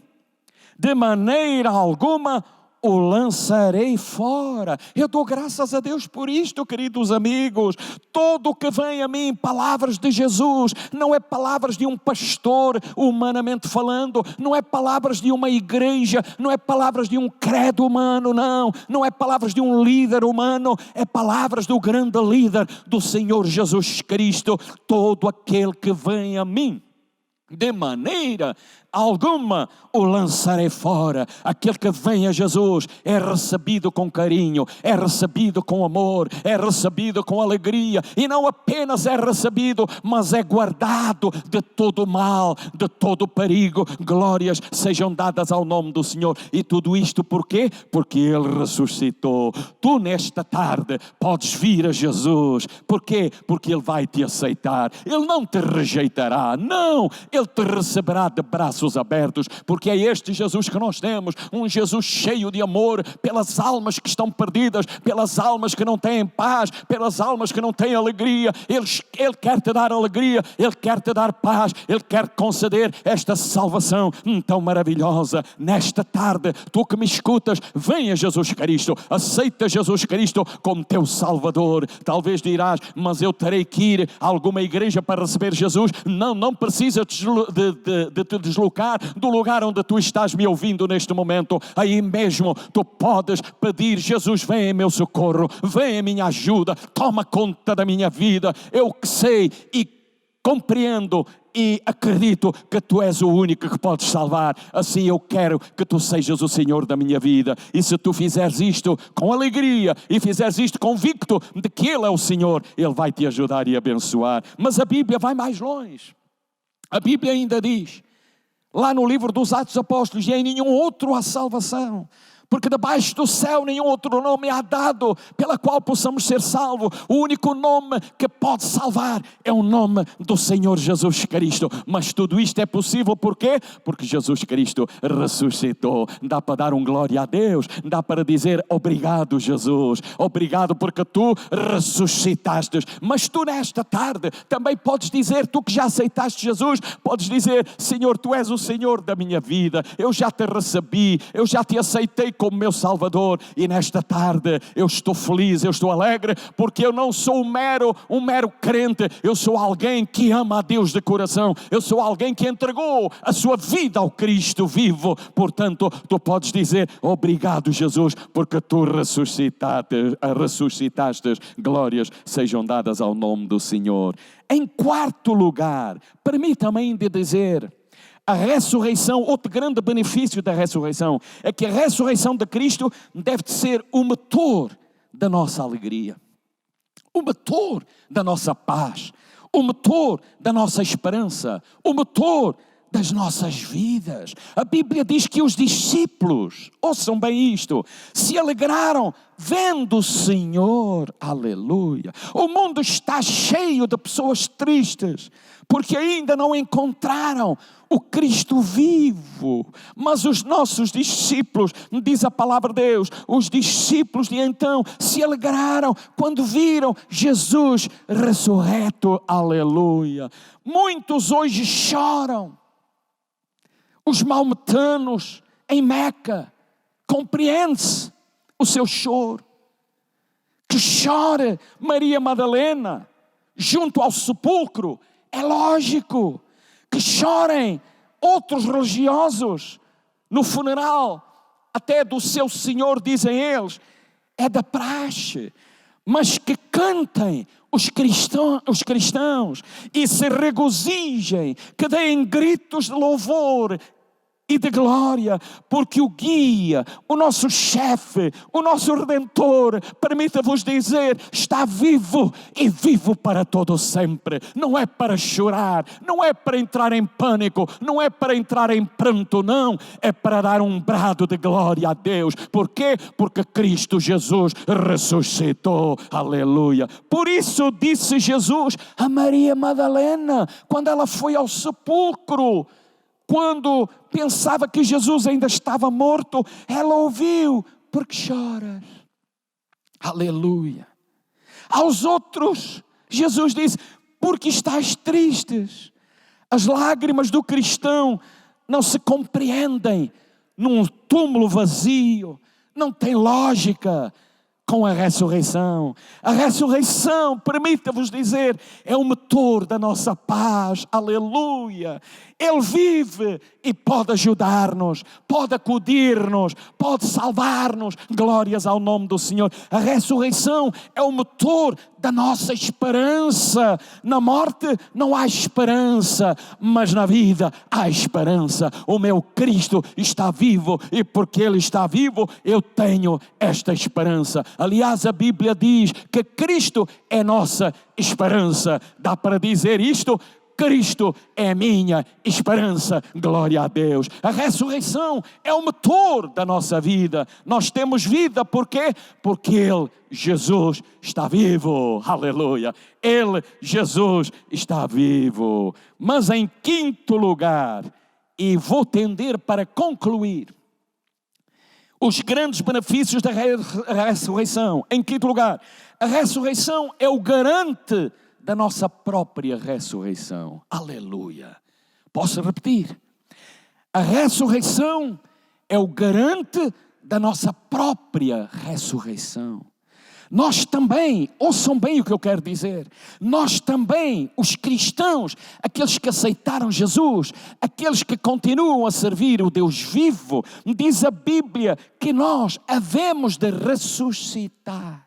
de maneira alguma o lançarei fora. Eu dou graças a Deus por isto, queridos amigos. Todo que vem a mim, palavras de Jesus, não é palavras de um pastor, humanamente falando, não é palavras de uma igreja, não é palavras de um credo humano, não é palavras de um líder humano, é palavras do grande líder, do Senhor Jesus Cristo. Todo aquele que vem a mim, de maneira alguma o lançarei fora. Aquele que vem a Jesus é recebido com carinho, é recebido com amor, é recebido com alegria, e não apenas é recebido, mas é guardado de todo mal, de todo perigo. Glórias sejam dadas ao nome do Senhor. E tudo isto por quê? Porque Ele ressuscitou. Tu nesta tarde podes vir a Jesus. Por quê? Porque Ele vai te aceitar. Ele não te rejeitará, não, Ele te receberá de braços abertos, porque é este Jesus que nós temos, um Jesus cheio de amor pelas almas que estão perdidas, pelas almas que não têm paz, pelas almas que não têm alegria. Ele quer te dar alegria, Ele quer te dar paz, Ele quer te conceder esta salvação tão maravilhosa. Nesta tarde, tu que me escutas, vem a Jesus Cristo, aceita Jesus Cristo como teu Salvador. Talvez dirás: mas eu terei que ir a alguma igreja para receber Jesus. Não precisa de te deslocar do lugar onde tu estás me ouvindo neste momento. Aí mesmo tu podes pedir: Jesus, vem em meu socorro, vem em minha ajuda, toma conta da minha vida. Eu que sei e compreendo e acredito que tu és o único que podes salvar. Assim eu quero que tu sejas o Senhor da minha vida. E se tu fizeres isto com alegria e fizeres isto convicto de que Ele é o Senhor, Ele vai te ajudar e abençoar. Mas a Bíblia vai mais longe. A Bíblia ainda diz, lá no livro dos Atos Apóstolos: e em nenhum outro há salvação, porque debaixo do céu nenhum outro nome há dado pela qual possamos ser salvos. O único nome que pode salvar é o nome do Senhor Jesus Cristo. Mas tudo isto é possível por quê? Porque Jesus Cristo ressuscitou. Dá para dar glória a Deus, dá para dizer: obrigado, Jesus, obrigado porque tu ressuscitaste. Mas tu nesta tarde também podes dizer, tu que já aceitaste Jesus, podes dizer: Senhor, tu és o Senhor da minha vida, eu já te recebi, eu já te aceitei como meu Salvador. E nesta tarde eu estou feliz, eu estou alegre, porque eu não sou um mero crente, eu sou alguém que ama a Deus de coração, eu sou alguém que entregou a sua vida ao Cristo vivo. Portanto, tu podes dizer: obrigado, Jesus, porque tu ressuscitaste. Glórias sejam dadas ao nome do Senhor. Em quarto lugar, permita-me ainda dizer, a ressurreição, outro grande benefício da ressurreição, é que a ressurreição de Cristo deve ser o motor da nossa alegria, o motor da nossa paz, o motor da nossa esperança, o motor das nossas vidas. A Bíblia diz que os discípulos, ouçam bem isto, se alegraram vendo o Senhor, aleluia. O mundo está cheio de pessoas tristes, porque ainda não encontraram o Cristo vivo. Mas os nossos discípulos, diz a palavra de Deus, os discípulos de então se alegraram quando viram Jesus ressurreto, aleluia. Muitos hoje choram. Os maometanos em Meca, compreende-se o seu choro. Que chore Maria Madalena junto ao sepulcro, é lógico. Que chorem outros religiosos no funeral, até do seu Senhor, dizem eles, é da praxe. Mas que cantem os cristãos e se regozijem, que deem gritos de louvor e de glória, porque o guia, o nosso chefe, o nosso Redentor, permita-vos dizer, está vivo e vivo para todo sempre. Não é para chorar, não é para entrar em pânico, não é para entrar em pranto, não. É para dar um brado de glória a Deus. Por quê? Porque Cristo Jesus ressuscitou. Aleluia. Por isso disse Jesus a Maria Madalena, quando ela foi ao sepulcro, quando pensava que Jesus ainda estava morto, ela ouviu, porque choras? Aleluia. Aos outros, Jesus disse, porque estás tristes? As lágrimas do cristão não se compreendem num túmulo vazio, não tem lógica com a ressurreição. A ressurreição, permita-vos dizer, é o motor da nossa paz. Aleluia. Ele vive e pode ajudar-nos, pode acudir-nos, pode salvar-nos. Glórias ao nome do Senhor. A ressurreição é o motor da nossa esperança. Na morte não há esperança, mas na vida há esperança. O meu Cristo está vivo e porque Ele está vivo, eu tenho esta esperança. Aliás, a Bíblia diz que Cristo é nossa esperança. Dá para dizer isto? Cristo é a minha esperança, glória a Deus. A ressurreição é o motor da nossa vida. Nós temos vida, por quê? Porque Ele, Jesus, está vivo, aleluia. Ele, Jesus, está vivo. Mas em quinto lugar, e vou tender para concluir, os grandes benefícios da ressurreição. Em quinto lugar, a ressurreição é o garante da nossa própria ressurreição. Aleluia. Posso repetir? A ressurreição é o garante da nossa própria ressurreição. Nós também, ouçam bem o que eu quero dizer, nós também, os cristãos, aqueles que aceitaram Jesus, aqueles que continuam a servir o Deus vivo, diz a Bíblia que nós havemos de ressuscitar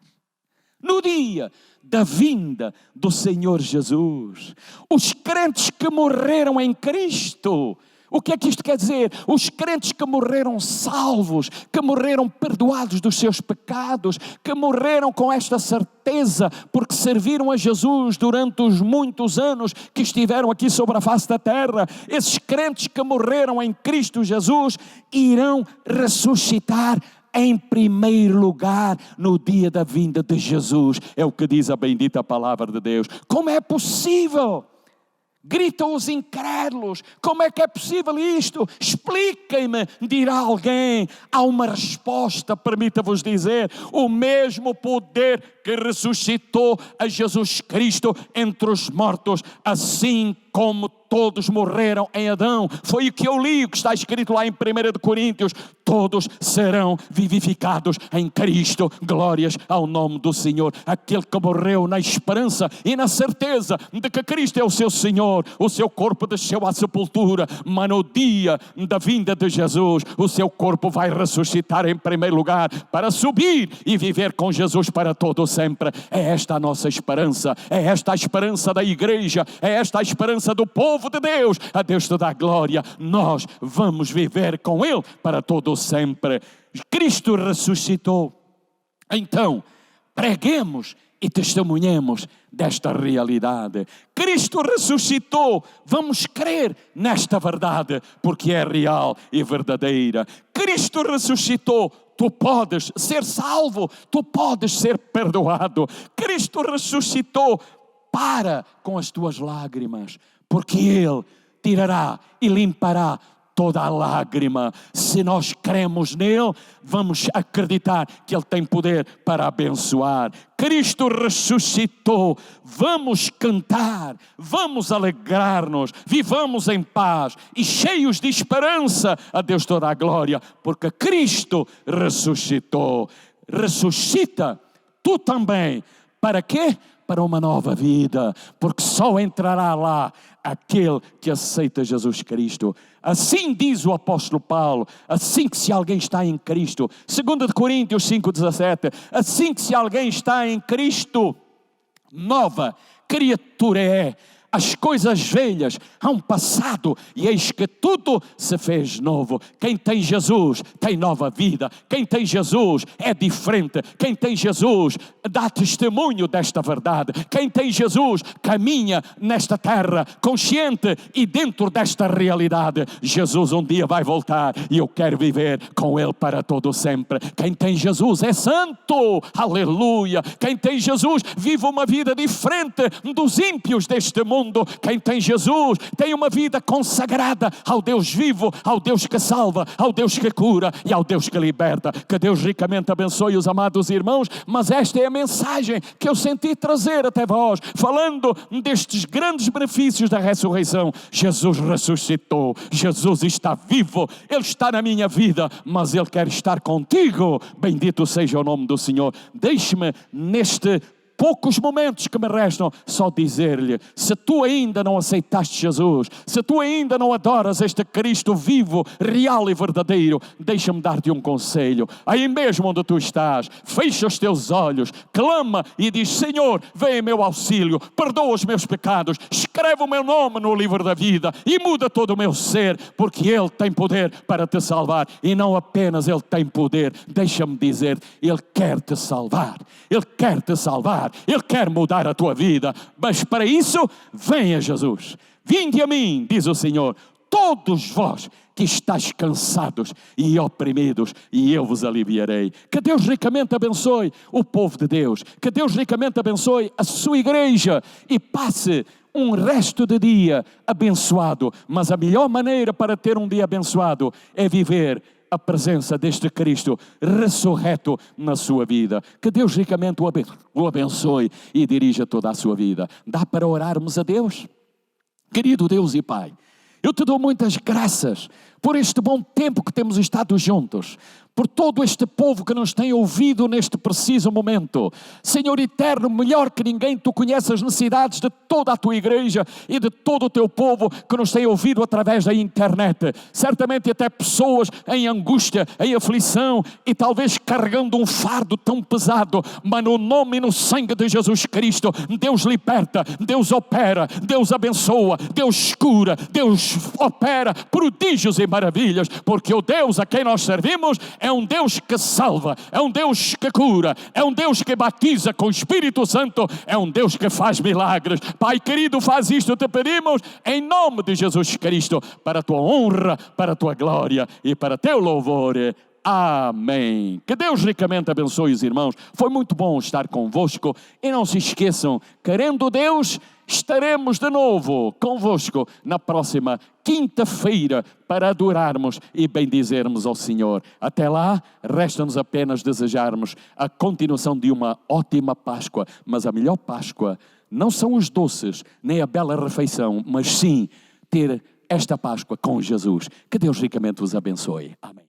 no dia da vinda do Senhor Jesus. Os crentes que morreram em Cristo, o que é que isto quer dizer? Os crentes que morreram salvos, que morreram perdoados dos seus pecados, que morreram com esta certeza, porque serviram a Jesus durante os muitos anos que estiveram aqui sobre a face da terra. Esses crentes que morreram em Cristo Jesus irão ressuscitar em primeiro lugar no dia da vinda de Jesus. É o que diz a bendita palavra de Deus. Como é possível? Gritam os incrédulos, como é que é possível isto? Expliquem-me, dirá alguém. Há uma resposta, permita-vos dizer, o mesmo poder que ressuscitou a Jesus Cristo entre os mortos, assim como todos morreram em Adão. Foi o que eu li, o que está escrito lá em 1 Coríntios. Todos serão vivificados em Cristo. Glórias ao nome do Senhor. Aquele que morreu na esperança e na certeza de que Cristo é o seu Senhor. O seu corpo desceu à sepultura, mas no dia da vinda de Jesus, o seu corpo vai ressuscitar em primeiro lugar para subir e viver com Jesus para todo sempre. É esta a nossa esperança. É esta a esperança da igreja. É esta a esperança do povo de Deus. A Deus te dá glória. Nós vamos viver com Ele para todo sempre. Cristo ressuscitou. Então, preguemos e testemunhemos desta realidade. Cristo ressuscitou. Vamos crer nesta verdade, porque é real e verdadeira. Cristo ressuscitou. Tu podes ser salvo. Tu podes ser perdoado. Cristo ressuscitou. Para com as tuas lágrimas, porque Ele tirará e limpará toda a lágrima. Se nós cremos nele, vamos acreditar que Ele tem poder para abençoar. Cristo ressuscitou. Vamos cantar, vamos alegrar-nos, vivamos em paz e cheios de esperança. A Deus toda a glória, porque Cristo ressuscitou. Ressuscita tu também. Para quê? Para uma nova vida, porque só entrará lá aquele que aceita Jesus Cristo. Assim diz o apóstolo Paulo, assim que se alguém está em Cristo, 2 Coríntios 5,17, assim que se alguém está em Cristo, nova criatura é. as coisas velhas hão passado e eis que tudo se fez novo. Quem tem Jesus tem nova vida. Quem tem Jesus é diferente. Quem tem Jesus dá testemunho desta verdade. Quem tem Jesus caminha nesta terra consciente e dentro desta realidade. Jesus um dia vai voltar e eu quero viver com Ele para todo sempre. Quem tem Jesus é santo, aleluia. Quem tem Jesus vive uma vida diferente dos ímpios deste mundo. Quem tem Jesus tem uma vida consagrada ao Deus vivo, ao Deus que salva, ao Deus que cura e ao Deus que liberta. Que Deus ricamente abençoe os amados irmãos, mas esta é a mensagem que eu senti trazer até vós, falando destes grandes benefícios da ressurreição. Jesus ressuscitou, Jesus está vivo, Ele está na minha vida, mas Ele quer estar contigo. Bendito seja o nome do Senhor. Deixe-me neste poucos momentos que me restam, só dizer-lhe, se tu ainda não aceitaste Jesus, se tu ainda não adoras este Cristo vivo, real e verdadeiro, deixa-me dar-te um conselho. Aí mesmo onde tu estás, fecha os teus olhos, clama e diz: Senhor, vem em meu auxílio, perdoa os meus pecados, escreve o meu nome no livro da vida e muda todo o meu ser, porque Ele tem poder para te salvar. E não apenas Ele tem poder, deixa-me dizer, Ele quer te salvar, Ele quer te salvar. Ele quer mudar a tua vida, mas para isso, venha Jesus. Vinde a mim, diz o Senhor, todos vós que estáis cansados e oprimidos, e eu vos aliviarei. Que Deus ricamente abençoe o povo de Deus, que Deus ricamente abençoe a sua igreja e passe um resto de dia abençoado. Mas a melhor maneira para ter um dia abençoado é viver a presença deste Cristo ressurreto na sua vida. Que Deus ricamente o abençoe e dirija toda a sua vida. Dá para orarmos a Deus? Querido Deus e Pai, eu te dou muitas graças por este bom tempo que temos estado juntos, por todo este povo que nos tem ouvido neste preciso momento. Senhor eterno, melhor que ninguém, tu conheces as necessidades de toda a tua igreja e de todo o teu povo que nos tem ouvido através da internet. Certamente até pessoas em angústia, em aflição e talvez carregando um fardo tão pesado, mas no nome e no sangue de Jesus Cristo, Deus liberta, Deus opera, Deus abençoa, Deus cura, Deus opera prodígios e maravilhas, porque o Deus a quem nós servimos é um Deus que salva, é um Deus que cura, é um Deus que batiza com o Espírito Santo, é um Deus que faz milagres. Pai querido, faz isto, te pedimos, em nome de Jesus Cristo, para a tua honra, para a tua glória e para teu louvor. Amém. Que Deus ricamente abençoe os irmãos. Foi muito bom estar convosco e não se esqueçam, querendo Deus, estaremos de novo convosco na próxima quinta-feira para adorarmos e bendizermos ao Senhor. Até lá, resta-nos apenas desejarmos a continuação de uma ótima Páscoa, mas a melhor Páscoa não são os doces, nem a bela refeição, mas sim ter esta Páscoa com Jesus. Que Deus ricamente vos abençoe. Amém.